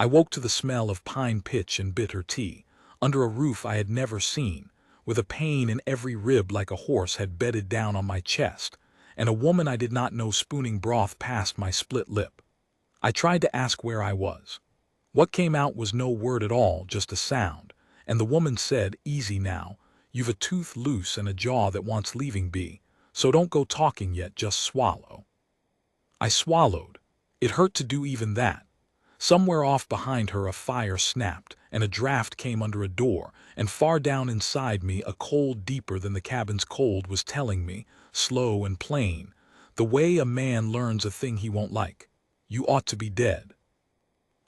I woke to the smell of pine pitch and bitter tea, under a roof I had never seen, with a pain in every rib like a horse had bedded down on my chest, and a woman I did not know spooning broth past my split lip. I tried to ask where I was. What came out was no word at all, just a sound, and the woman said, "Easy now, you've a tooth loose and a jaw that wants leaving be, so don't go talking yet, just swallow." I swallowed. It hurt to do even that. Somewhere off behind her a fire snapped, and a draft came under a door, and far down inside me a cold deeper than the cabin's cold was telling me, slow and plain, the way a man learns a thing he won't like. You ought to be dead.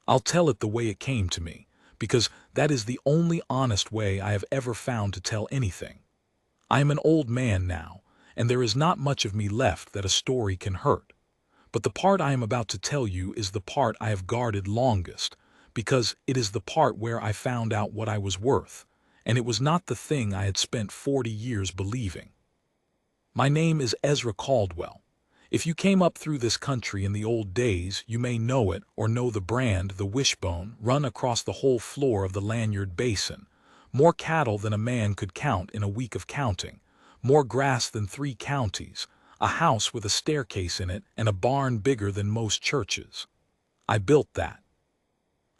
I'll tell it the way it came to me, because that is the only honest way I have ever found to tell anything. I am an old man now, and there is not much of me left that a story can hurt. But the part I am about to tell you is the part I have guarded longest, because it is the part where I found out what I was worth, and it was not the thing I had spent 40 years believing. My name is Ezra Caldwell. If you came up through this country in the old days, you may know it or know the brand, the wishbone, run across the whole floor of the Lanyard Basin. More cattle than a man could count in a week of counting, more grass than 3 counties, a house with a staircase in it, and a barn bigger than most churches. I built that.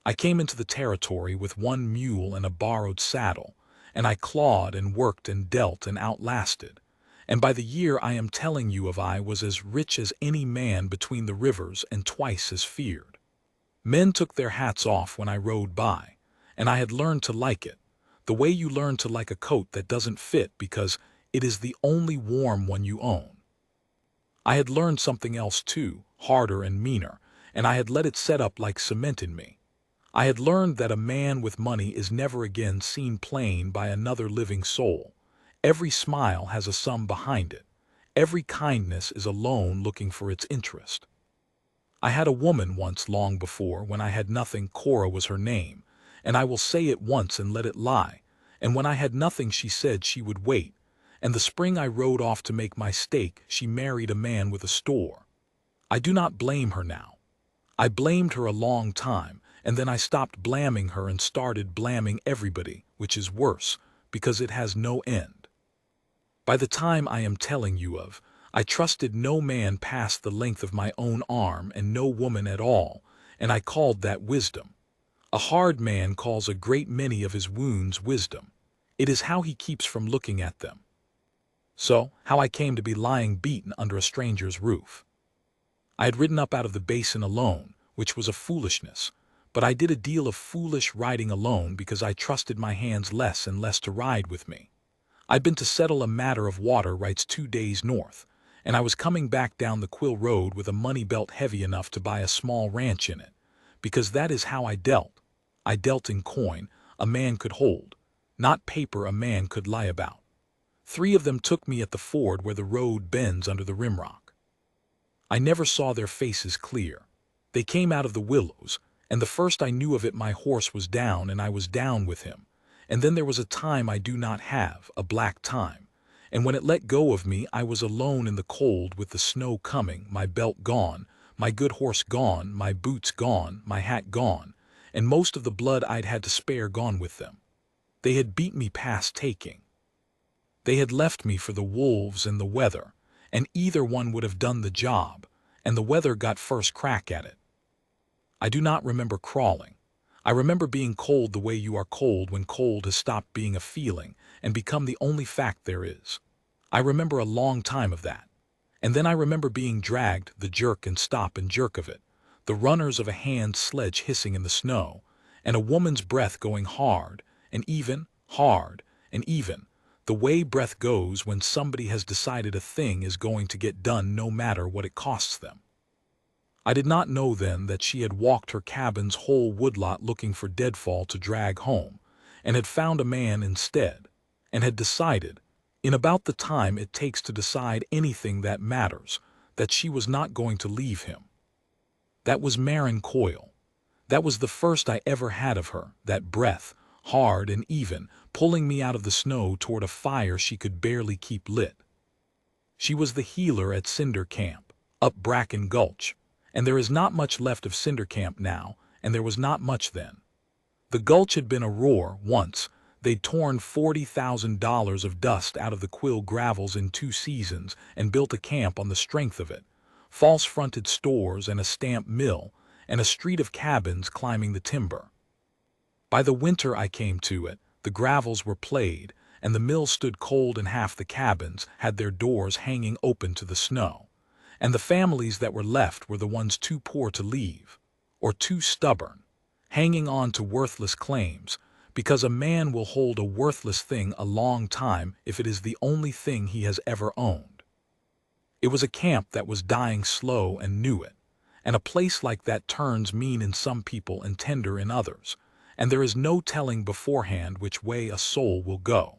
I came into the territory with 1 mule and a borrowed saddle, and I clawed and worked and dealt and outlasted. And by the year I am telling you of I was as rich as any man between the rivers and twice as feared. Men took their hats off when I rode by, and I had learned to like it, the way you learn to like a coat that doesn't fit because it is the only warm one you own. I had learned something else too, harder and meaner, and I had let it set up like cement in me. I had learned that a man with money is never again seen plain by another living soul. Every smile has a sum behind it. Every kindness is a loan looking for its interest. I had a woman once long before when I had nothing. Cora was her name, and I will say it once and let it lie, and when I had nothing she said she would wait, and the spring I rode off to make my stake she married a man with a store. I do not blame her now. I blamed her a long time, and then I stopped blaming her and started blaming everybody, which is worse, because it has no end. By the time I am telling you of, I trusted no man past the length of my own arm and no woman at all, and I called that wisdom. A hard man calls a great many of his wounds wisdom. It is how he keeps from looking at them. So, how I came to be lying beaten under a stranger's roof. I had ridden up out of the basin alone, which was a foolishness, but I did a deal of foolish riding alone because I trusted my hands less and less to ride with me. I'd been to settle a matter of water rights 2 days north, and I was coming back down the Quill Road with a money belt heavy enough to buy a small ranch in it, because that is how I dealt. I dealt in coin a man could hold, not paper a man could lie about. 3 of them took me at the ford where the road bends under the rimrock. I never saw their faces clear. They came out of the willows, and the first I knew of it my horse was down and I was down with him. And then there was a time I do not have, a black time, and when it let go of me I was alone in the cold with the snow coming, my belt gone, my good horse gone, my boots gone, my hat gone, and most of the blood I'd had to spare gone with them. They had beat me past taking. They had left me for the wolves and the weather, and either one would have done the job, and the weather got first crack at it. I do not remember crawling. I remember being cold the way you are cold when cold has stopped being a feeling and become the only fact there is. I remember a long time of that. And then I remember being dragged, the jerk and stop and jerk of it, the runners of a hand sledge hissing in the snow, and a woman's breath going hard, and even, hard, and even, the way breath goes when somebody has decided a thing is going to get done no matter what it costs them. I did not know then that she had walked her cabin's whole woodlot looking for deadfall to drag home, and had found a man instead, and had decided, in about the time it takes to decide anything that matters, that she was not going to leave him. That was Marin Coyle. That was the first I ever had of her, that breath, hard and even, pulling me out of the snow toward a fire she could barely keep lit. She was the healer at Cinder Camp, up Bracken Gulch, and there is not much left of Cinder Camp now, and there was not much then. The gulch had been a roar once. They'd torn $40,000 of dust out of the Quill gravels in 2 seasons and built a camp on the strength of it. False-fronted stores and a stamp mill, and a street of cabins climbing the timber. By the winter I came to it, the gravels were played, and the mill stood cold, and half the cabins had their doors hanging open to the snow. And the families that were left were the ones too poor to leave, or too stubborn, hanging on to worthless claims, because a man will hold a worthless thing a long time if it is the only thing he has ever owned. It was a camp that was dying slow and knew it, and a place like that turns mean in some people and tender in others, and there is no telling beforehand which way a soul will go.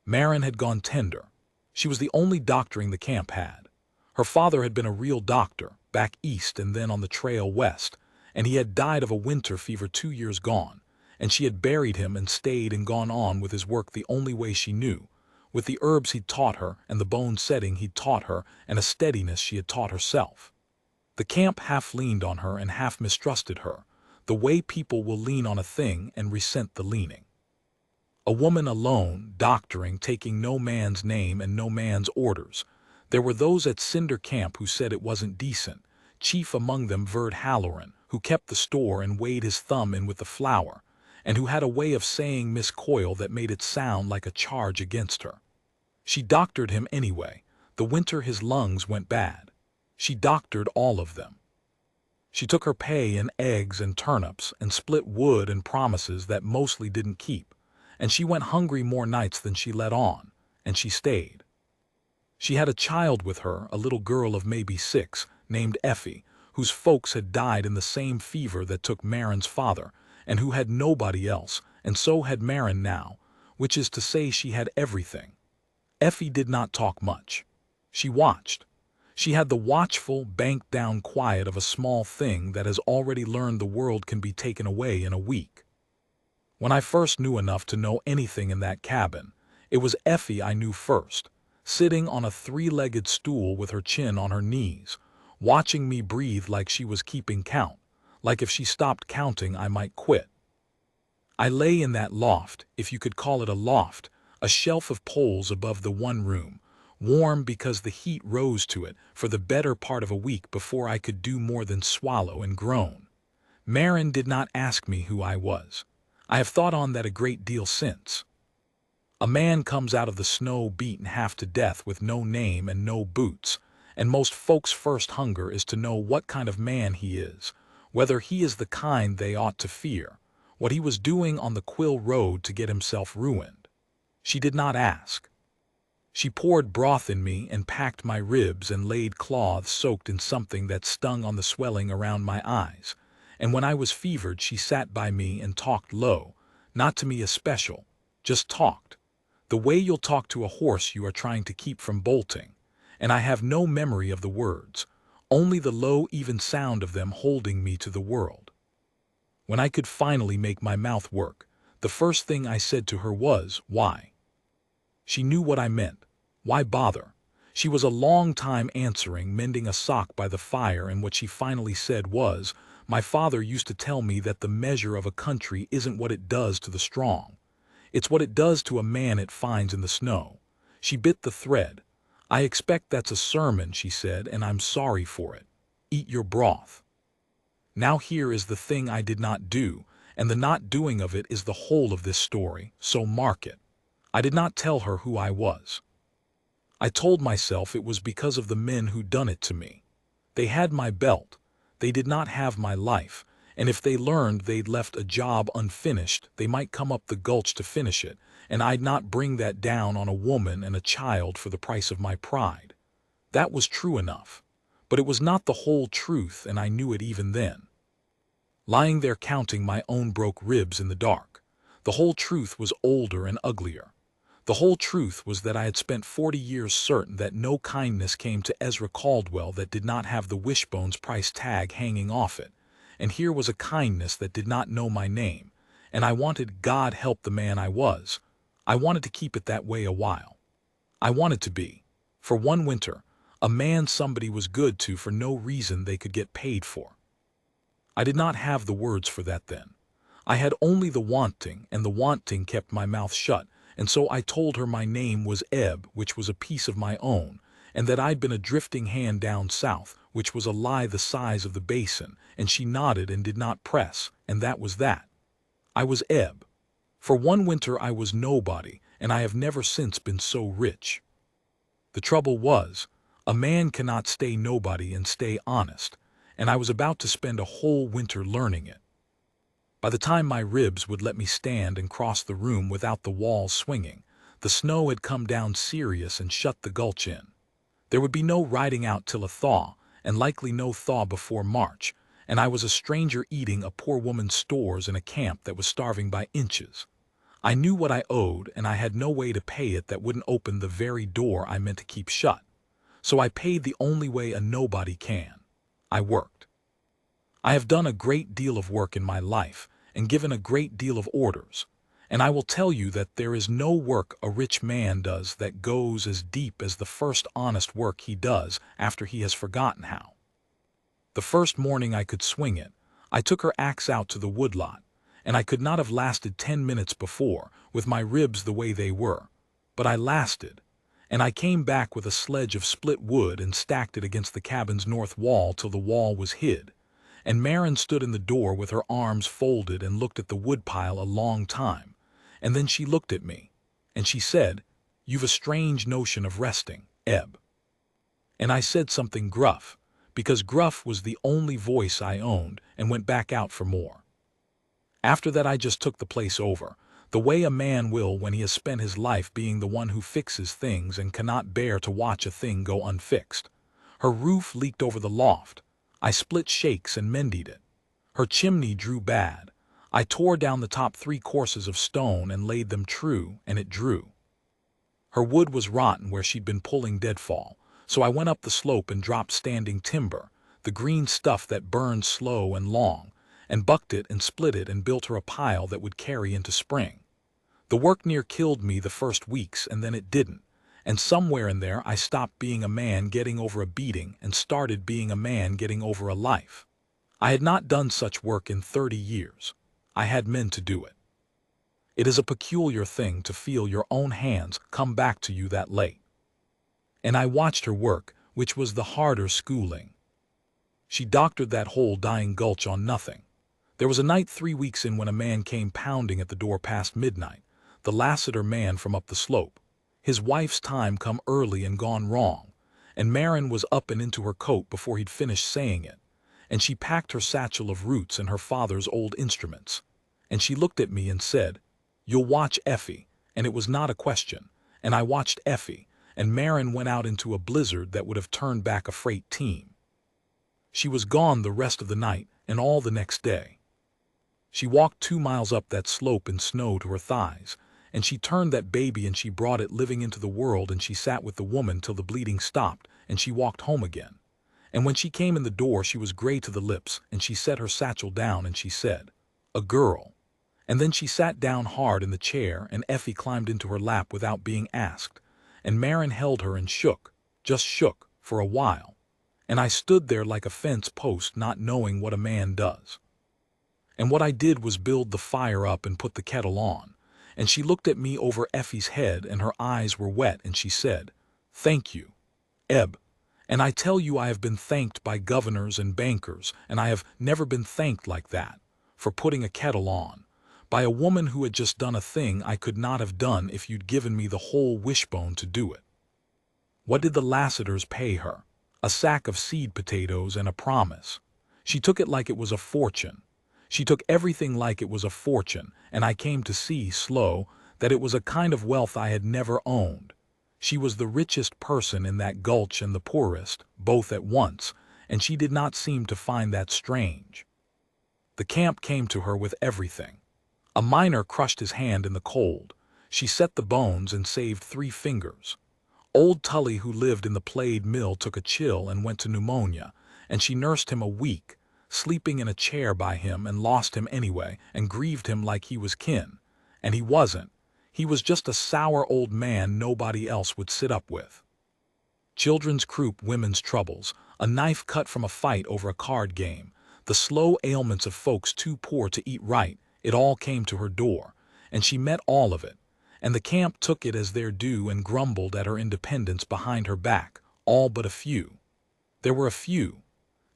Marin had gone tender. She was the only doctoring the camp had. Her father had been a real doctor, back east and then on the trail west, and he had died of a winter fever 2 years gone, and she had buried him and stayed and gone on with his work the only way she knew, with the herbs he'd taught her and the bone setting he'd taught her and a steadiness she had taught herself. The camp half leaned on her and half mistrusted her, the way people will lean on a thing and resent the leaning. A woman alone, doctoring, taking no man's name and no man's orders. There were those at Cinder Camp who said it wasn't decent, chief among them Verd Halloran, who kept the store and weighed his thumb in with the flour, and who had a way of saying Miss Coyle that made it sound like a charge against her. She doctored him anyway. The winter his lungs went bad. She doctored all of them. She took her pay in eggs and turnips and split wood and promises that mostly didn't keep, and she went hungry more nights than she let on, and she stayed. She had a child with her, a little girl of maybe 6, named Effie, whose folks had died in the same fever that took Marin's father, and who had nobody else, and so had Marin now, which is to say she had everything. Effie did not talk much. She watched. She had the watchful, banked-down quiet of a small thing that has already learned the world can be taken away in a week. When I first knew enough to know anything in that cabin, it was Effie I knew first, sitting on a 3-legged stool with her chin on her knees, watching me breathe like she was keeping count, like if she stopped counting I might quit. I lay in that loft, if you could call it a loft, a shelf of poles above the one room, warm because the heat rose to it for the better part of a week before I could do more than swallow and groan. Marin did not ask me who I was. I have thought on that a great deal since. A man comes out of the snow beaten half to death with no name and no boots, and most folks' first hunger is to know what kind of man he is, whether he is the kind they ought to fear, what he was doing on the Quill Road to get himself ruined. She did not ask. She poured broth in me and packed my ribs and laid cloths soaked in something that stung on the swelling around my eyes, and when I was fevered she sat by me and talked low, not to me especial, just talked, the way you'll talk to a horse you are trying to keep from bolting, and I have no memory of the words, only the low even sound of them holding me to the world. When I could finally make my mouth work, the first thing I said to her was, "Why?" She knew what I meant. Why bother? She was a long time answering, mending a sock by the fire, and what she finally said was, "My father used to tell me that the measure of a country isn't what it does to the strong. It's what it does to a man it finds in the snow." She bit the thread. "I expect that's a sermon," she said, "and I'm sorry for it. Eat your broth." Now here is the thing I did not do, and the not doing of it is the whole of this story, so mark it. I did not tell her who I was. I told myself it was because of the men who done it to me. They had my belt. They did not have my life, and if they learned they'd left a job unfinished, they might come up the gulch to finish it, and I'd not bring that down on a woman and a child for the price of my pride. That was true enough, but it was not the whole truth, and I knew it even then. Lying there counting my own broke ribs in the dark, the whole truth was older and uglier. The whole truth was that I had spent 40 years certain that no kindness came to Ezra Caldwell that did not have the Wishbone's price tag hanging off it, and here was a kindness that did not know my name, and I wanted, God help the man I was, I wanted to keep it that way a while. I wanted to be, for one winter, a man somebody was good to for no reason they could get paid for. I did not have the words for that then. I had only the wanting, and the wanting kept my mouth shut, and so I told her my name was Ebb, which was a piece of my own, and that I'd been a drifting hand down south, which was a lie the size of the basin, and she nodded and did not press, and that was that. I was Ebb. For one winter I was nobody, and I have never since been so rich. The trouble was, a man cannot stay nobody and stay honest, and I was about to spend a whole winter learning it. By the time my ribs would let me stand and cross the room without the walls swinging, the snow had come down serious and shut the gulch in. There would be no riding out till a thaw, and likely no thaw before March, and I was a stranger eating a poor woman's stores in a camp that was starving by inches. I knew what I owed, and I had no way to pay it that wouldn't open the very door I meant to keep shut. So I paid the only way a nobody can. I worked. I have done a great deal of work in my life, and given a great deal of orders, and I will tell you that there is no work a rich man does that goes as deep as the first honest work he does after he has forgotten how. The first morning I could swing it, I took her axe out to the woodlot, and I could not have lasted 10 minutes before, with my ribs the way they were, but I lasted, and I came back with a sledge of split wood and stacked it against the cabin's north wall till the wall was hid, and Marin stood in the door with her arms folded and looked at the woodpile a long time, and then she looked at me, and she said, "You've a strange notion of resting, Ebb." And I said something gruff, because gruff was the only voice I owned, and went back out for more. After that I just took the place over, the way a man will when he has spent his life being the one who fixes things and cannot bear to watch a thing go unfixed. Her roof leaked over the loft. I split shakes and mended it. Her chimney drew bad. I tore down the top 3 courses of stone and laid them true, and it drew. Her wood was rotten where she'd been pulling deadfall, so I went up the slope and dropped standing timber, the green stuff that burned slow and long, and bucked it and split it and built her a pile that would carry into spring. The work near killed me the first weeks, and then it didn't. And somewhere in there I stopped being a man getting over a beating and started being a man getting over a life. I had not done such work in 30 years. I had men to do it. It is a peculiar thing to feel your own hands come back to you that late. And I watched her work, which was the harder schooling. She doctored that whole dying gulch on nothing. There was a night 3 weeks in when a man came pounding at the door past midnight, the Lassiter man from up the slope. His wife's time come early and gone wrong, and Marin was up and into her coat before he'd finished saying it, and she packed her satchel of roots and her father's old instruments, and she looked at me and said, "You'll watch Effie," and it was not a question, and I watched Effie, and Marin went out into a blizzard that would have turned back a freight team. She was gone the rest of the night and all the next day. She walked 2 miles up that slope in snow to her thighs, and she turned that baby and she brought it living into the world, and she sat with the woman till the bleeding stopped, and she walked home again. And when she came in the door she was gray to the lips, and she set her satchel down and she said, "A girl." And then she sat down hard in the chair, and Effie climbed into her lap without being asked, and Marin held her and shook, just shook, for a while. And I stood there like a fence post not knowing what a man does. And what I did was build the fire up and put the kettle on. And she looked at me over Effie's head, and her eyes were wet, and she said, "Thank you, Ebb. And I tell you I have been thanked by governors and bankers, and I have never been thanked like that, for putting a kettle on, by a woman who had just done a thing I could not have done if you'd given me the whole wishbone to do it." What did the Lassiters pay her? A sack of seed potatoes and a promise. She took it like it was a fortune. She took everything like it was a fortune, and I came to see, slow, that it was a kind of wealth I had never owned. She was the richest person in that gulch and the poorest, both at once, and she did not seem to find that strange. The camp came to her with everything. A miner crushed his hand in the cold. She set the bones and saved 3 fingers. Old Tully, who lived in the Plaid Mill, took a chill and went to pneumonia, and she nursed him a week, sleeping in a chair by him, and lost him anyway, and grieved him like he was kin. And he wasn't. He was just a sour old man nobody else would sit up with. Children's croup, women's troubles, a knife cut from a fight over a card game, The slow ailments of folks too poor to eat right, it all came to her door, and she met all of it, and the camp took it as their due and grumbled at her independence behind her back, all but a few. There were a few.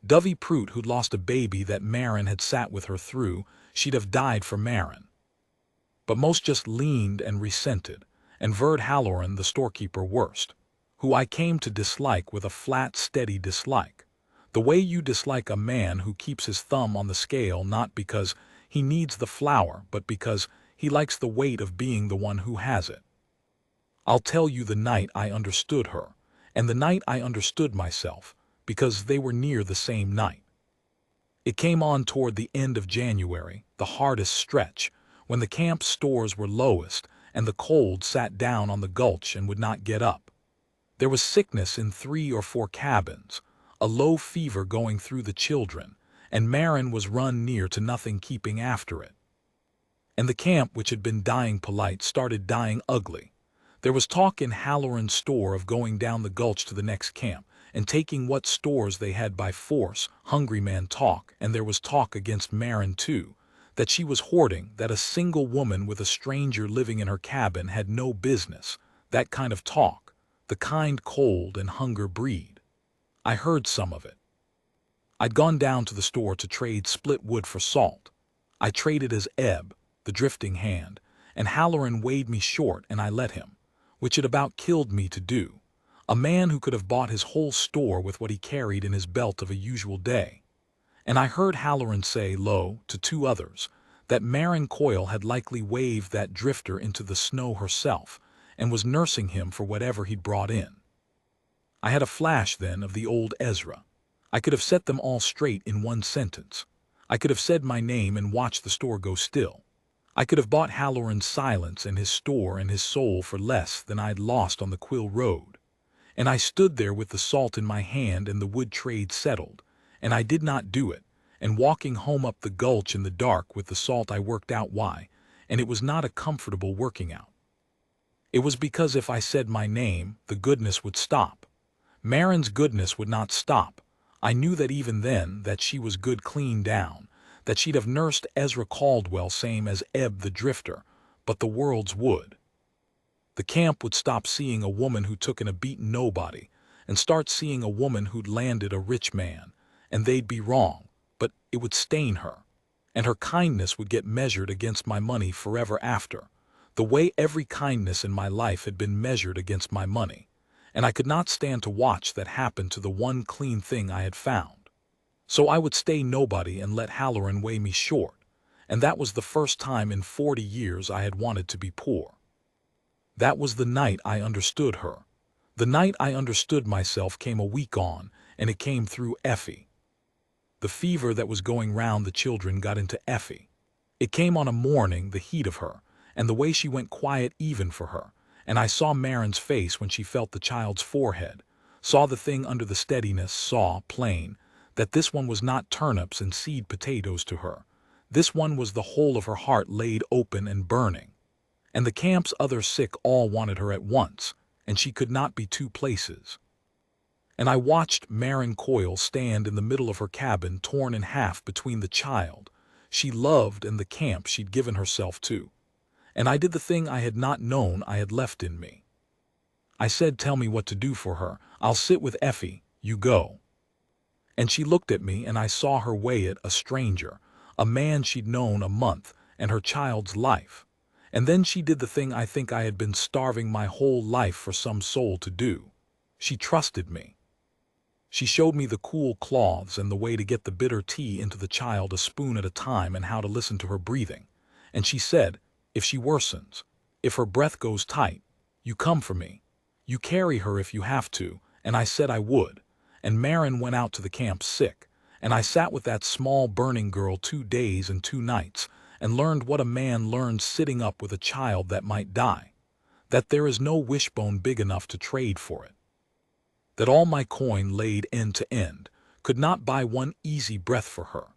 Dovey Prout, who'd lost a baby that Marin had sat with her through, she'd have died for Marin. But most just leaned and resented, and Verd Halloran, the storekeeper, worst, who I came to dislike with a flat, steady dislike. The way you dislike a man who keeps his thumb on the scale not because he needs the flour, but because he likes the weight of being the one who has it. I'll tell you the night I understood her, and the night I understood myself, because they were near the same night. It came on toward the end of January, the hardest stretch, when the camp stores were lowest and the cold sat down on the gulch and would not get up. There was sickness in 3 or 4 cabins, a low fever going through the children, and Marin was run near to nothing keeping after it. And the camp, which had been dying polite, started dying ugly. There was talk in Halloran's store of going down the gulch to the next camp and taking what stores they had by force, hungry man talk, and there was talk against Marin too, that she was hoarding, that a single woman with a stranger living in her cabin had no business, that kind of talk, the kind cold and hunger breed. I heard some of it. I'd gone down to the store to trade split wood for salt. I traded as ebb, the drifting hand, and Halloran weighed me short and I let him, which it about killed me to do, a man who could have bought his whole store with what he carried in his belt of a usual day. And I heard Halloran say low to 2 others that Marin Coyle had likely waved that drifter into the snow herself and was nursing him for whatever he'd brought in. I had a flash then of the old Ezra. I could have set them all straight in one sentence. I could have said my name and watched the store go still. I could have bought Halloran's silence and his store and his soul for less than I'd lost on the Quill Road. And I stood there with the salt in my hand and the wood trade settled, and I did not do it, and walking home up the gulch in the dark with the salt I worked out why, and it was not a comfortable working out. It was because if I said my name, the goodness would stop. Marin's goodness would not stop. I knew that even then, that she was good clean down, that she'd have nursed Ezra Caldwell same as Ebb the drifter, but the world's would. The camp would stop seeing a woman who took in a beaten nobody and start seeing a woman who'd landed a rich man, and they'd be wrong, but it would stain her, and her kindness would get measured against my money forever after, the way every kindness in my life had been measured against my money, and I could not stand to watch that happen to the one clean thing I had found. So I would stay nobody and let Halloran weigh me short, and that was the first time in 40 years I had wanted to be poor. That was the night I understood her. The night I understood myself came a week on, and it came through Effie. The fever that was going round the children got into Effie. It came on a morning, the heat of her, and the way she went quiet even for her, and I saw Marin's face when she felt the child's forehead, saw the thing under the steadiness, saw, plain, that this one was not turnips and seed potatoes to her. This one was the whole of her heart laid open and burning. And the camp's other sick all wanted her at once, and she could not be 2 places. And I watched Marin Coyle stand in the middle of her cabin torn in half between the child she loved and the camp she'd given herself to. And I did the thing I had not known I had left in me. I said, tell me what to do for her. I'll sit with Effie, you go. And she looked at me and I saw her weigh it, a stranger, a man she'd known a month, and her child's life. And then she did the thing I think I had been starving my whole life for some soul to do. She trusted me. She showed me the cool cloths and the way to get the bitter tea into the child a spoon at a time and how to listen to her breathing. And she said, if she worsens, if her breath goes tight, you come for me. You carry her if you have to, and I said I would. And Marin went out to the camp sick, and I sat with that small burning girl 2 days and 2 nights, and learned what a man learns sitting up with a child that might die, that there is no wishbone big enough to trade for it, that all my coin laid end to end could not buy one easy breath for her,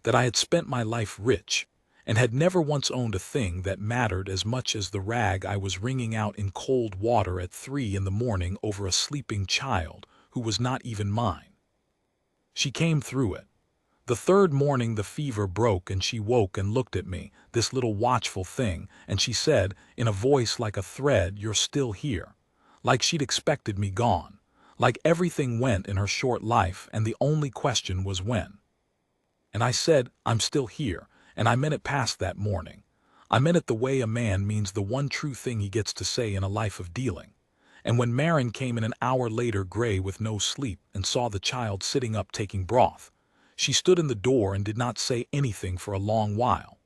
that I had spent my life rich, and had never once owned a thing that mattered as much as the rag I was wringing out in cold water at 3 in the morning over a sleeping child who was not even mine. She came through it. The third morning the fever broke and she woke and looked at me, this little watchful thing, and she said, in a voice like a thread, "You're still here." Like she'd expected me gone. Like everything went in her short life and the only question was when. And I said, "I'm still here," and I meant it past that morning. I meant it the way a man means the one true thing he gets to say in a life of dealing. And when Marin came in an hour later, gray with no sleep, and saw the child sitting up taking broth, she stood in the door and did not say anything for a long while.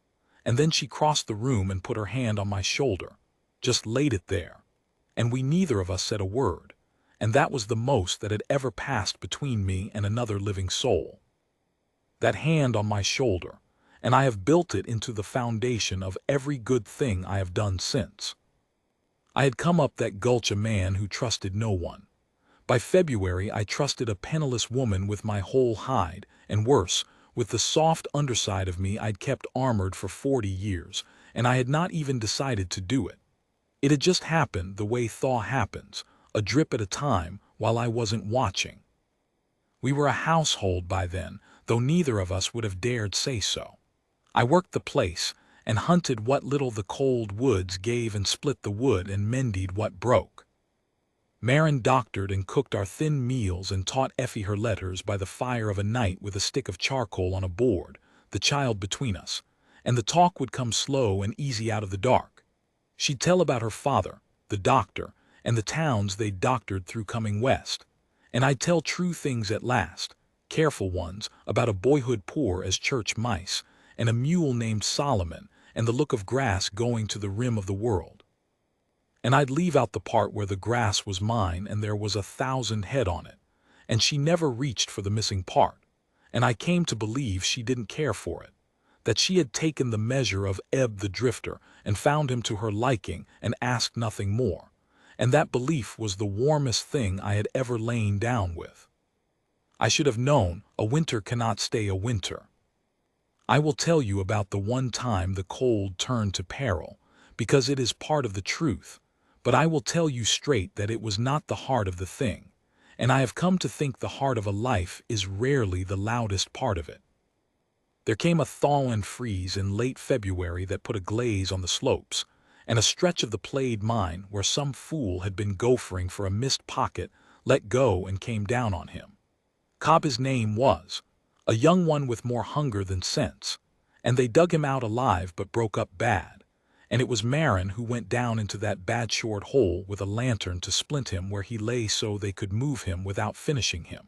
And then she crossed the room and put her hand on my shoulder, just laid it there. And we neither of us said a word, and that was the most that had ever passed between me and another living soul. That hand on my shoulder, and I have built it into the foundation of every good thing I have done since. I had come up that gulch a man who trusted no one. By February I trusted a penniless woman with my whole hide, and worse, with the soft underside of me I'd kept armored for 40 years, and I had not even decided to do it. It had just happened the way thaw happens, a drip at a time, while I wasn't watching. We were a household by then, though neither of us would have dared say so. I worked the place, and hunted what little the cold woods gave and split the wood and mended what broke. Marin doctored and cooked our thin meals and taught Effie her letters by the fire of a night with a stick of charcoal on a board, the child between us, and the talk would come slow and easy out of the dark. She'd tell about her father, the doctor, and the towns they'd doctored through coming west, and I'd tell true things at last, careful ones, about a boyhood poor as church mice, and a mule named Solomon, and the look of grass going to the rim of the world. And I'd leave out the part where the grass was mine and there was 1,000 head on it, and she never reached for the missing part, and I came to believe she didn't care for it, that she had taken the measure of Ebb the drifter and found him to her liking and asked nothing more, and that belief was the warmest thing I had ever lain down with. I should have known a winter cannot stay a winter. I will tell you about the one time the cold turned to peril, because it is part of the truth, but I will tell you straight that it was not the heart of the thing, and I have come to think the heart of a life is rarely the loudest part of it. There came a thaw and freeze in late February that put a glaze on the slopes, and a stretch of the played mine where some fool had been gophering for a missed pocket let go and came down on him. Cobb his name was, a young one with more hunger than sense, and they dug him out alive but broke up bad, and it was Marin who went down into that bad short hole with a lantern to splint him where he lay so they could move him without finishing him.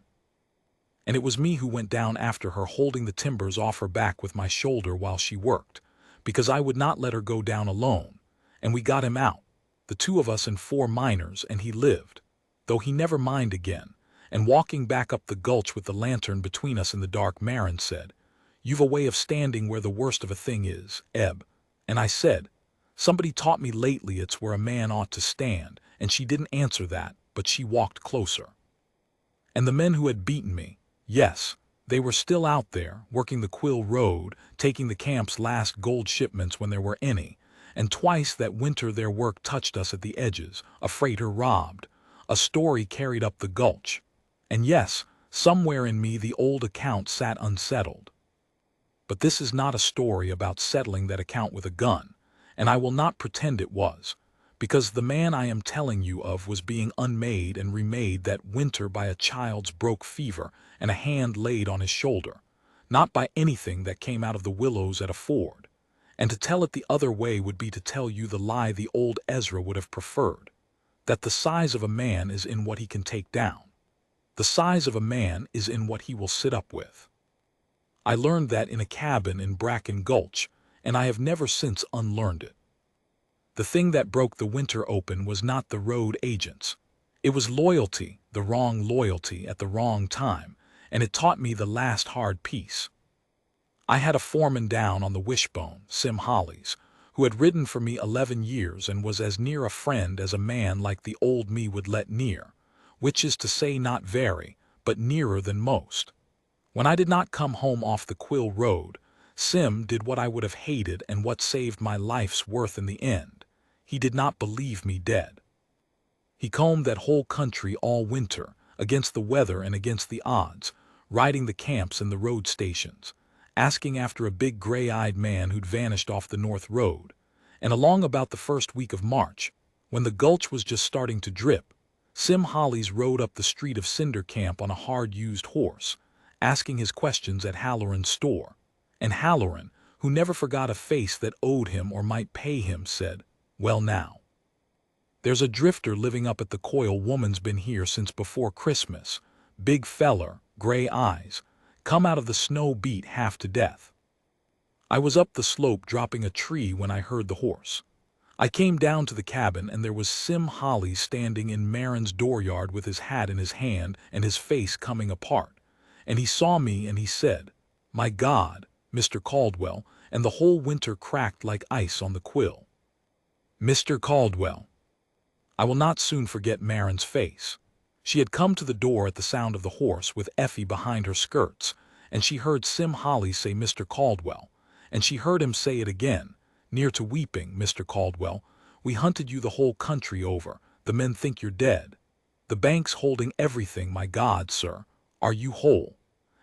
And it was me who went down after her, holding the timbers off her back with my shoulder while she worked, because I would not let her go down alone, and we got him out, the two of us and 4 miners, and he lived, though he never mined again. And walking back up the gulch with the lantern between us in the dark, Marin said, "You've a way of standing where the worst of a thing is, Ebb." And I said, "Somebody taught me lately it's where a man ought to stand," and she didn't answer that, but she walked closer. And the men who had beaten me, yes, they were still out there, working the Quill Road, taking the camp's last gold shipments when there were any, and twice that winter their work touched us at the edges, a freighter robbed, a story carried up the gulch. And yes, somewhere in me the old account sat unsettled. But this is not a story about settling that account with a gun, and I will not pretend it was, because the man I am telling you of was being unmade and remade that winter by a child's broke fever and a hand laid on his shoulder, not by anything that came out of the willows at a ford. And to tell it the other way would be to tell you the lie the old Ezra would have preferred, that the size of a man is in what he can take down. The size of a man is in what he will sit up with. I learned that in a cabin in Bracken Gulch, and I have never since unlearned it. The thing that broke the winter open was not the road agents. It was loyalty, the wrong loyalty at the wrong time, and it taught me the last hard piece. I had a foreman down on the Wishbone, Sim Hollies, who had ridden for me 11 years and was as near a friend as a man like the old me would let near, which is to say not very, but nearer than most. When I did not come home off the Quill Road, Sim did what I would have hated and what saved my life's worth in the end. He did not believe me dead. He combed that whole country all winter, against the weather and against the odds, riding the camps and the road stations, asking after a big gray-eyed man who'd vanished off the North Road. And along about the first week of March, when the gulch was just starting to drip, Sim Hollies rode up the street of Cinder Camp on a hard-used horse, asking his questions at Halloran's store. And Halloran, who never forgot a face that owed him or might pay him, said, "Well now, there's a drifter living up at the Coil. Woman's been here since before Christmas. Big feller, gray eyes, come out of the snow beat half to death." I was up the slope dropping a tree when I heard the horse. I came down to the cabin and there was Sim Holly standing in Marin's dooryard with his hat in his hand and his face coming apart. And he saw me and he said, "My God, Mr. Caldwell," and the whole winter cracked like ice on the quill. Mr. Caldwell. I will not soon forget Marin's face. She had come to the door at the sound of the horse with Effie behind her skirts, and she heard Sim Holly say Mr. Caldwell, and she heard him say it again, near to weeping, "Mr. Caldwell, we hunted you the whole country over. The men think you're dead. The bank's holding everything. My God, sir, are you whole?"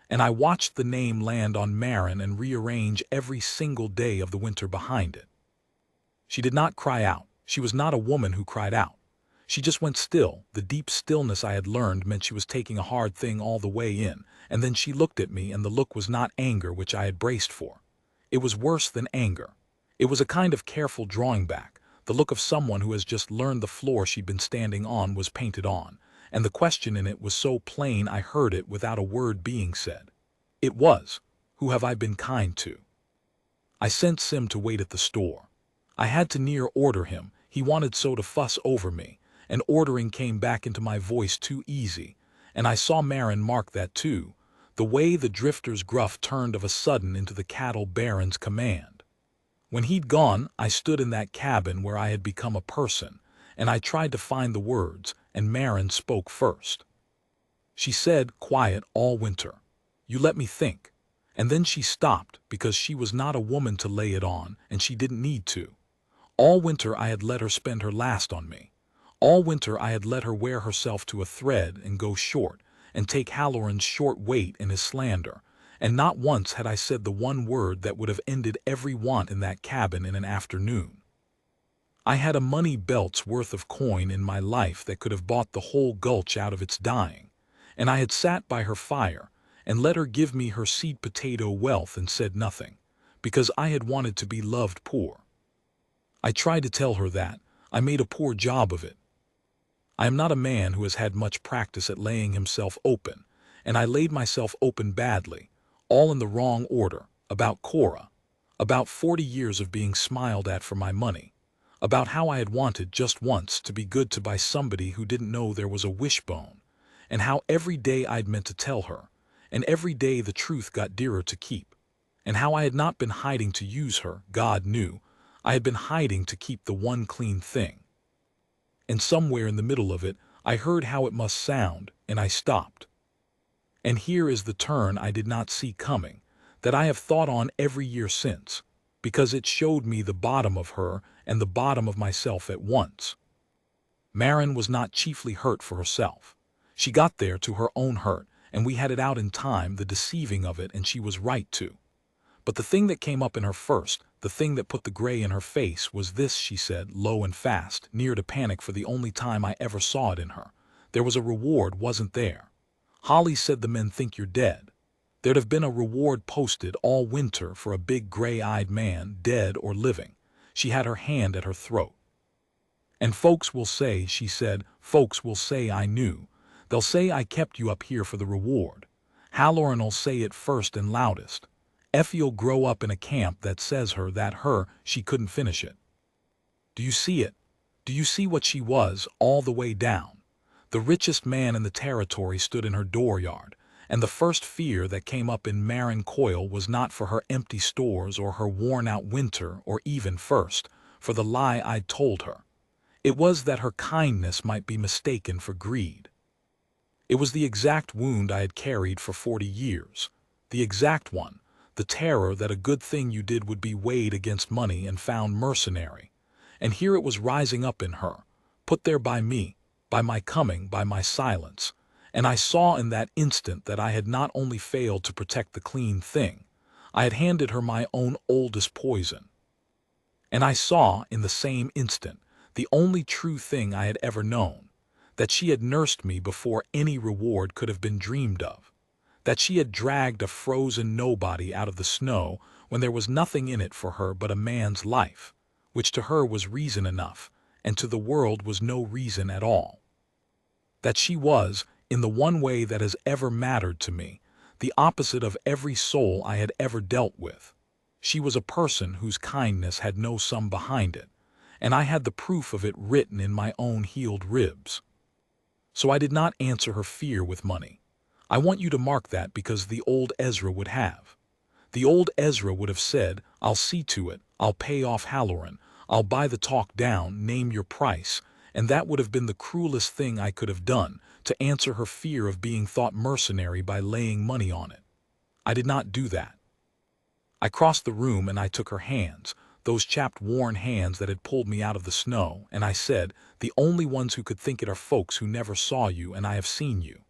And I watched the name land on Marin and rearrange every single day of the winter behind it. She did not cry out. She was not a woman who cried out. She just went still. The deep stillness I had learned meant she was taking a hard thing all the way in, and then she looked at me, and the look was not anger, which I had braced for. It was worse than anger. It was a kind of careful drawing back, the look of someone who has just learned the floor she'd been standing on was painted on, and the question in it was so plain I heard it without a word being said. It was, "Who have I been kind to?" I sent Sim to wait at the store. I had to near order him, he wanted so to fuss over me, and ordering came back into my voice too easy, and I saw Marin mark that too, the way the drifter's gruff turned of a sudden into the cattle baron's command. When he'd gone, I stood in that cabin where I had become a person, and I tried to find the words, and Marin spoke first. She said, quiet all winter, "You let me think." And then she stopped, because she was not a woman to lay it on, and she didn't need to. All winter I had let her spend her last on me. All winter I had let her wear herself to a thread and go short, and take Halloran's short weight in his slander, and not once had I said the one word that would have ended every want in that cabin in an afternoon. I had a money belt's worth of coin in my life that could have bought the whole gulch out of its dying, and I had sat by her fire and let her give me her seed potato wealth and said nothing, because I had wanted to be loved poor. I tried to tell her that. I made a poor job of it. I am not a man who has had much practice at laying himself open, and I laid myself open badly, all in the wrong order, about Cora, about 40 years of being smiled at for my money, about how I had wanted just once to be good to by somebody who didn't know there was a wishbone, and how every day I'd meant to tell her, and every day the truth got dearer to keep, and how I had not been hiding to use her, God knew, I had been hiding to keep the one clean thing. And somewhere in the middle of it, I heard how it must sound, and I stopped. And here is the turn I did not see coming, that I have thought on every year since, because it showed me the bottom of her and the bottom of myself at once. Marin was not chiefly hurt for herself. She got there to her own hurt, and we had it out in time, the deceiving of it, and she was right to. But the thing that came up in her first, the thing that put the gray in her face, was this, she said, low and fast, near to panic for the only time I ever saw it in her. There was a reward, wasn't there? Holly said the men think you're dead. There'd have been a reward posted all winter for a big gray-eyed man, dead or living. She had her hand at her throat. And folks will say, she said, folks will say I knew. They'll say I kept you up here for the reward. Halloran'll say it first and loudest. Effie'll grow up in a camp that says she couldn't finish it. Do you see it? Do you see what she was, all the way down? The richest man in the territory stood in her dooryard, and the first fear that came up in Marin Coil was not for her empty stores or her worn-out winter, or even first, for the lie I'd told her. It was that her kindness might be mistaken for greed. It was the exact wound I had carried for 40 years, the exact one. The terror that a good thing you did would be weighed against money and found mercenary. And here it was rising up in her, put there by me, by my coming, by my silence. And I saw in that instant that I had not only failed to protect the clean thing, I had handed her my own oldest poison. And I saw, in the same instant, the only true thing I had ever known, that she had nursed me before any reward could have been dreamed of, that she had dragged a frozen nobody out of the snow when there was nothing in it for her but a man's life, which to her was reason enough, and to the world was no reason at all. That she was, in the one way that has ever mattered to me, the opposite of every soul I had ever dealt with. She was a person whose kindness had no sum behind it, and I had the proof of it written in my own healed ribs. So I did not answer her fear with money. I want you to mark that, because the old Ezra would have. The old Ezra would have said, "I'll see to it, I'll pay off Halloran, I'll buy the talk down, name your price," and that would have been the cruelest thing I could have done, to answer her fear of being thought mercenary by laying money on it. I did not do that. I crossed the room and I took her hands, those chapped, worn hands that had pulled me out of the snow, and I said, "The only ones who could think it are folks who never saw you, and I have seen you.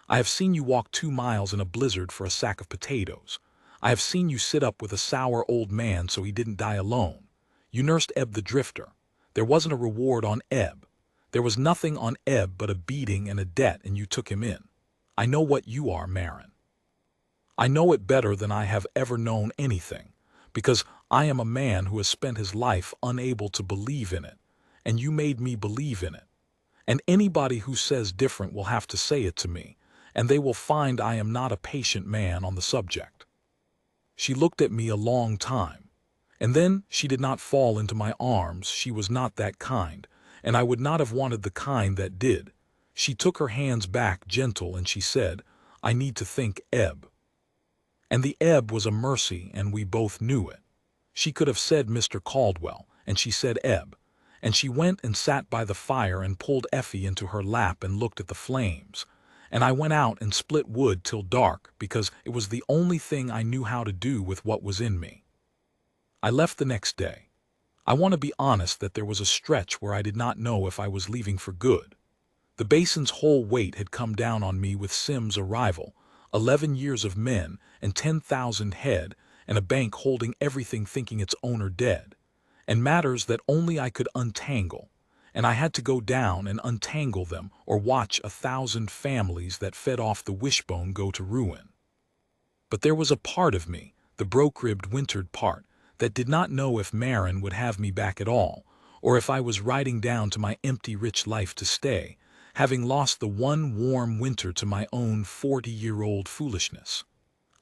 I have seen you walk 2 miles in a blizzard for a sack of potatoes. I have seen you sit up with a sour old man so he didn't die alone. You nursed Eb the drifter. There wasn't a reward on Eb. There was nothing on Eb but a beating and a debt, and you took him in. I know what you are, Marin. I know it better than I have ever known anything, because I am a man who has spent his life unable to believe in it, and you made me believe in it. And anybody who says different will have to say it to me, and they will find I am not a patient man on the subject." She looked at me a long time, and then she did not fall into my arms. She was not that kind, and I would not have wanted the kind that did. She took her hands back, gentle, and she said, "I need to think, Eb." And the Eb was a mercy, and we both knew it. She could have said Mr. Caldwell, and she said Eb, and she went and sat by the fire and pulled Effie into her lap and looked at the flames. And I went out and split wood till dark, because it was the only thing I knew how to do with what was in me. I left the next day. I want to be honest that there was a stretch where I did not know if I was leaving for good. The basin's whole weight had come down on me with Sim's arrival, 11 years of men and 10,000 head, and a bank holding everything thinking its owner dead, and matters that only I could untangle, and I had to go down and untangle them or watch 1,000 families that fed off the wishbone go to ruin. But there was a part of me, the broke-ribbed wintered part, that did not know if Marin would have me back at all, or if I was riding down to my empty rich life to stay, having lost the one warm winter to my own 40-year-old foolishness.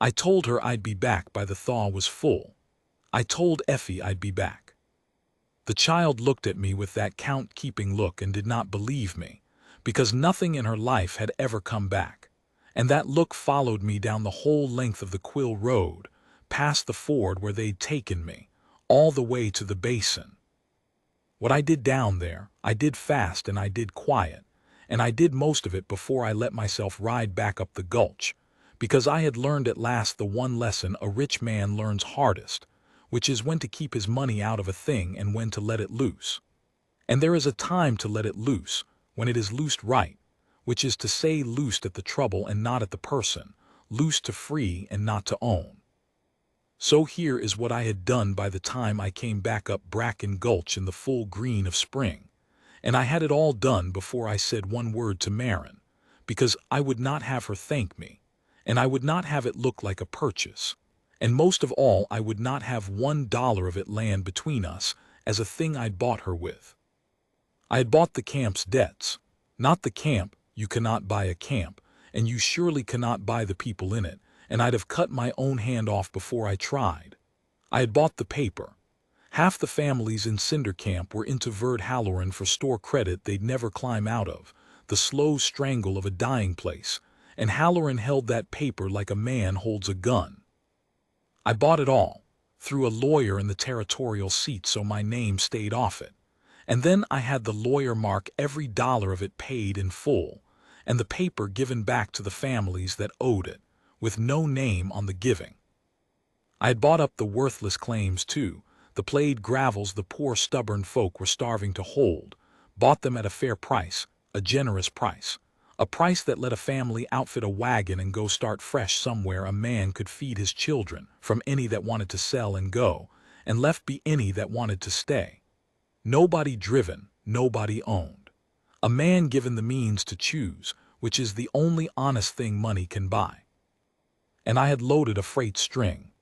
I told her I'd be back by the thaw was full. I told Effie I'd be back. The child looked at me with that count-keeping look and did not believe me, because nothing in her life had ever come back, and that look followed me down the whole length of the Quill Road, past the ford where they'd taken me, all the way to the basin. What I did down there, I did fast and I did quiet, and I did most of it before I let myself ride back up the gulch, because I had learned at last the one lesson a rich man learns hardest, which is when to keep his money out of a thing and when to let it loose. And there is a time to let it loose, when it is loosed right, which is to say loosed at the trouble and not at the person, loosed to free and not to own. So here is what I had done by the time I came back up Bracken Gulch in the full green of spring, and I had it all done before I said one word to Marin, because I would not have her thank me, and I would not have it look like a purchase, and most of all I would not have $1 of it land between us as a thing I'd bought her with. I had bought the camp's debts, not the camp. You cannot buy a camp, and you surely cannot buy the people in it, and I'd have cut my own hand off before I tried. I had bought the paper. Half the families in Cinder Camp were into Verd Halloran for store credit they'd never climb out of, the slow strangle of a dying place, and Halloran held that paper like a man holds a gun. I bought it all, through a lawyer in the territorial seat so my name stayed off it, and then I had the lawyer mark every dollar of it paid in full, and the paper given back to the families that owed it, with no name on the giving. I had bought up the worthless claims too, the played gravels the poor stubborn folk were starving to hold, bought them at a fair price, a generous price, A price that let a family outfit a wagon and go start fresh somewhere a man could feed his children, from any that wanted to sell and go, and left be any that wanted to stay. Nobody driven, nobody owned. A man given the means to choose, which is the only honest thing money can buy. And I had loaded a freight string.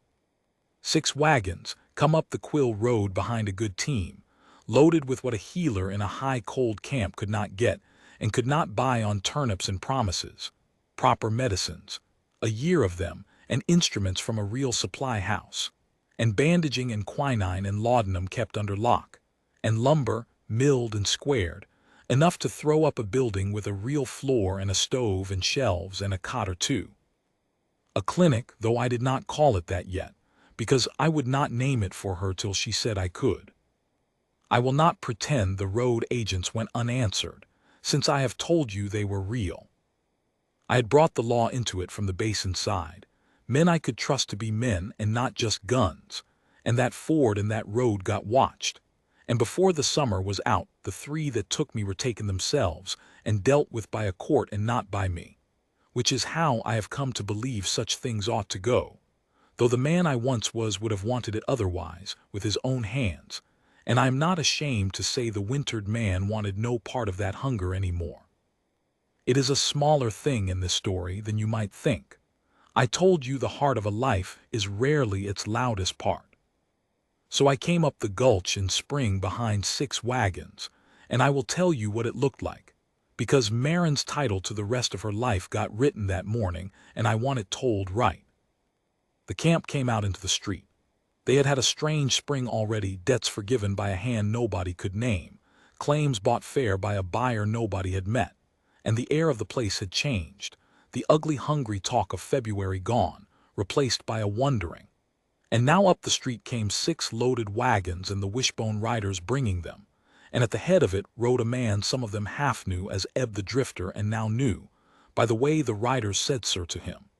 6 wagons, come up the Quill Road behind a good team, loaded with what a healer in a high cold camp could not get and could not buy on turnips and promises, proper medicines, a year of them, and instruments from a real supply house, and bandaging and quinine and laudanum kept under lock, and lumber, milled and squared, enough to throw up a building with a real floor and a stove and shelves and a cot or two. A clinic, though I did not call it that yet, because I would not name it for her till she said I could. I will not pretend the road agents went unanswered, since I have told you they were real. I had brought the law into it from the basin side, men I could trust to be men and not just guns, and that ford and that road got watched, and before the summer was out the 3 that took me were taken themselves and dealt with by a court and not by me, which is how I have come to believe such things ought to go, though the man I once was would have wanted it otherwise, with his own hands, and I am not ashamed to say the wintered man wanted no part of that hunger any more. It is a smaller thing in this story than you might think. I told you the heart of a life is rarely its loudest part. So I came up the gulch in spring behind 6 wagons, and I will tell you what it looked like, because Marin's title to the rest of her life got written that morning, and I want it told right. The camp came out into the street. They had had a strange spring already, debts forgiven by a hand nobody could name, claims bought fair by a buyer nobody had met, and the air of the place had changed, the ugly hungry talk of February gone, replaced by a wondering. And now up the street came 6 loaded wagons and the wishbone riders bringing them, and at the head of it rode a man some of them half knew as Ebb the Drifter and now knew, by the way the riders said sir to him,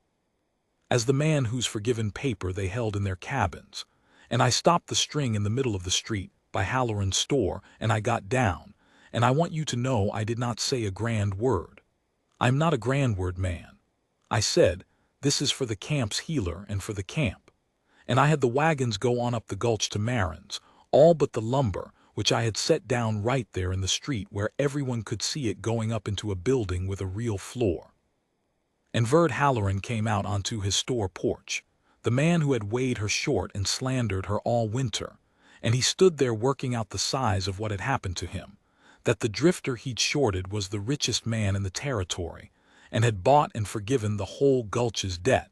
as the man whose forgiven paper they held in their cabins. And I stopped the string in the middle of the street by Halloran's store, and I got down, and I want you to know I did not say a grand word. I'm not a grand word man. I said, this is for the camp's healer and for the camp. And I had the wagons go on up the gulch to Marin's, all but the lumber, which I had set down right there in the street where everyone could see it going up into a building with a real floor. And Verd Halloran came out onto his store porch, the man who had weighed her short and slandered her all winter, and he stood there working out the size of what had happened to him, that the drifter he'd shorted was the richest man in the territory, and had bought and forgiven the whole gulch's debt,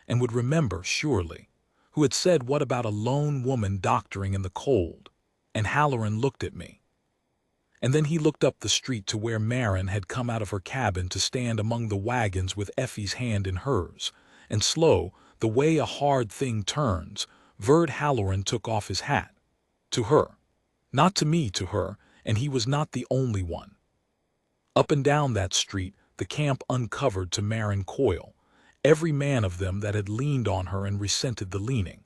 and would remember, surely, who had said what about a lone woman doctoring in the cold, and Halloran looked at me. And then he looked up the street to where Marin had come out of her cabin to stand among the wagons with Effie's hand in hers, and slow, the way a hard thing turns, Verd Halloran took off his hat. To her. Not to me, to her, and he was not the only one. Up and down that street, the camp uncovered to Marin Coyle, every man of them that had leaned on her and resented the leaning,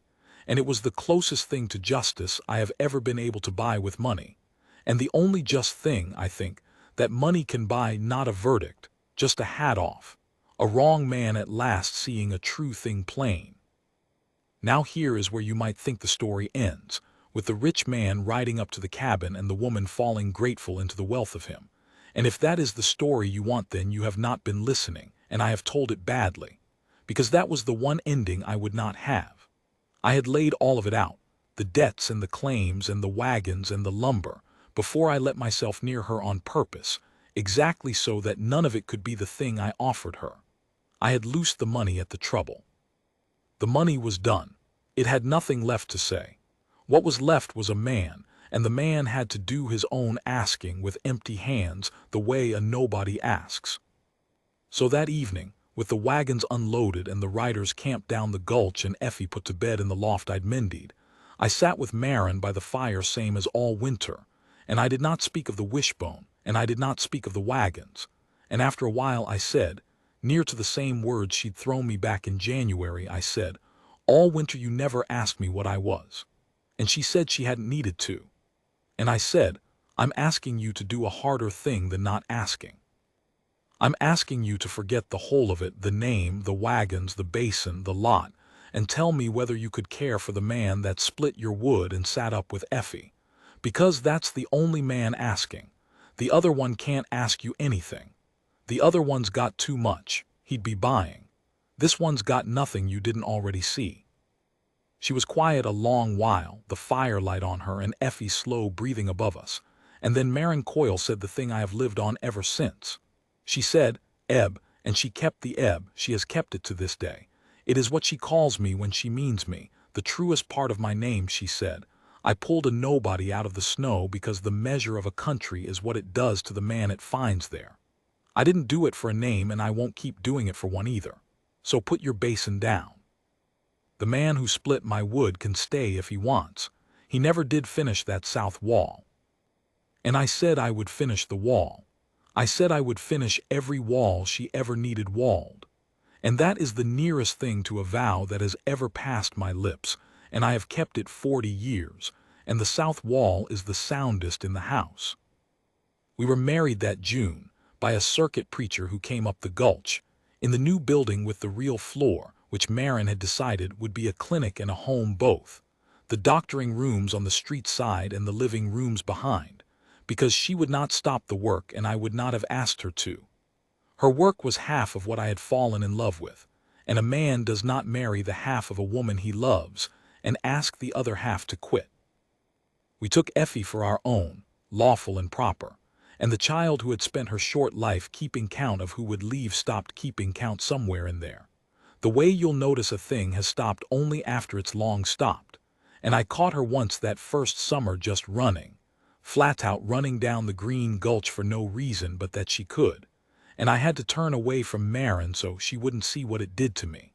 and it was the closest thing to justice I have ever been able to buy with money, and the only just thing, I think, that money can buy, not a verdict, just a hat off, a wrong man at last seeing a true thing plain. Now here is where you might think the story ends, with the rich man riding up to the cabin and the woman falling grateful into the wealth of him. And if that is the story you want, then you have not been listening, and I have told it badly, because that was the one ending I would not have. I had laid all of it out, the debts and the claims and the wagons and the lumber, before I let myself near her on purpose, exactly so that none of it could be the thing I offered her. I had loosed the money at the trouble. The money was done. It had nothing left to say. What was left was a man, and the man had to do his own asking with empty hands, the way a nobody asks. So that evening, with the wagons unloaded and the riders camped down the gulch and Effie put to bed in the loft I'd mended, I sat with Marin by the fire same as all winter, and I did not speak of the wishbone, and I did not speak of the wagons, and after a while I said, near to the same words she'd thrown me back in January, I said, all winter you never asked me what I was. And she said she hadn't needed to. And I said, I'm asking you to do a harder thing than not asking. I'm asking you to forget the whole of it, the name, the wagons, the basin, the lot, and tell me whether you could care for the man that split your wood and sat up with Effie. Because that's the only man asking. The other one can't ask you anything. The other one's got too much. He'd be buying. This one's got nothing you didn't already see." She was quiet a long while, the firelight on her and Effie's slow breathing above us. And then Marin Coyle said the thing I have lived on ever since. She said, "Ebb," and she kept the ebb. She has kept it to this day. "It is what she calls me when she means me, the truest part of my name," she said. "I pulled a nobody out of the snow because the measure of a country is what it does to the man it finds there. I didn't do it for a name, and I won't keep doing it for one either. So put your basin down. The man who split my wood can stay if he wants. He never did finish that south wall." And I said I would finish the wall. I said I would finish every wall she ever needed walled. And that is the nearest thing to a vow that has ever passed my lips, and I have kept it 40 years, and the south wall is the soundest in the house. We were married that June, by a circuit preacher who came up the gulch, in the new building with the real floor, which Marin had decided would be a clinic and a home both, the doctoring rooms on the street side and the living rooms behind, because she would not stop the work and I would not have asked her to. Her work was half of what I had fallen in love with, and a man does not marry the half of a woman he loves and ask the other half to quit. We took Effie for our own, lawful and proper, and the child who had spent her short life keeping count of who would leave stopped keeping count somewhere in there. The way you'll notice a thing has stopped only after it's long stopped, and I caught her once that first summer just running, flat out running down the green gulch for no reason but that she could, and I had to turn away from Marin so she wouldn't see what it did to me.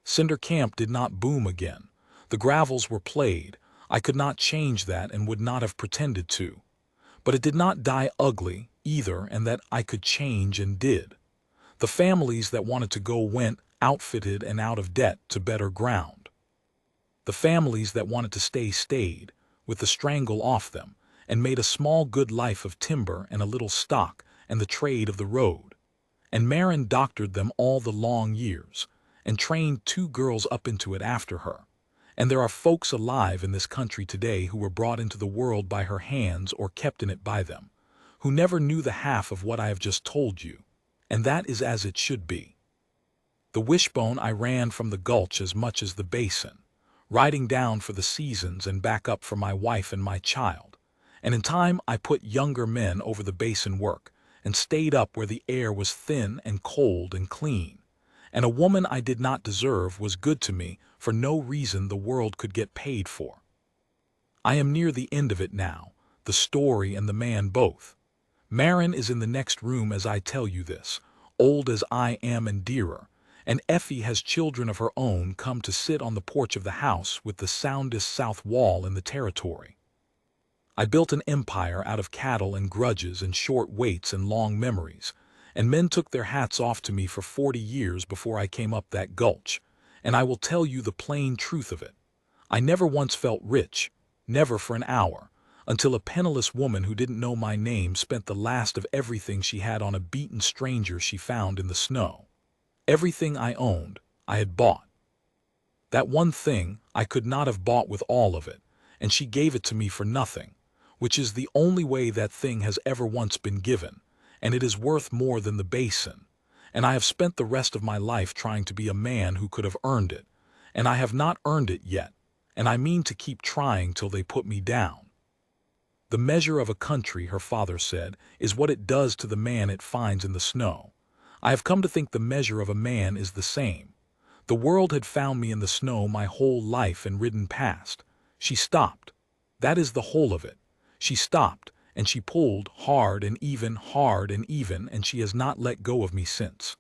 Cinder Camp did not boom again. The gravels were played. I could not change that and would not have pretended to. But it did not die ugly, either, and that I could change and did. The families that wanted to go went, outfitted and out of debt, to better ground. The families that wanted to stay stayed, with the strangle off them, and made a small good life of timber and a little stock and the trade of the road. And Marin doctored them all the long years, and trained 2 girls up into it after her. And there are folks alive in this country today who were brought into the world by her hands or kept in it by them, who never knew the half of what I have just told you, and that is as it should be. The wishbone I ran from the gulch as much as the basin, riding down for the seasons and back up for my wife and my child, and in time I put younger men over the basin work, and stayed up where the air was thin and cold and clean, and a woman I did not deserve was good to me for no reason the world could get paid for. I am near the end of it now, the story and the man both. Marin is in the next room as I tell you this, old as I am and dearer, and Effie has children of her own come to sit on the porch of the house with the soundest south wall in the territory. I built an empire out of cattle and grudges and short waits and long memories, and men took their hats off to me for 40 years before I came up that gulch, and I will tell you the plain truth of it. I never once felt rich, never for an hour, until a penniless woman who didn't know my name spent the last of everything she had on a beaten stranger she found in the snow. Everything I owned, I had bought. That one thing I could not have bought with all of it, and she gave it to me for nothing, which is the only way that thing has ever once been given, and it is worth more than the basin, and I have spent the rest of my life trying to be a man who could have earned it, and I have not earned it yet, and I mean to keep trying till they put me down. The measure of a country, her father said, is what it does to the man it finds in the snow. I have come to think the measure of a man is the same. The world had found me in the snow my whole life and ridden past. She stopped. That is the whole of it. She stopped, and she pulled hard and even, and she has not let go of me since.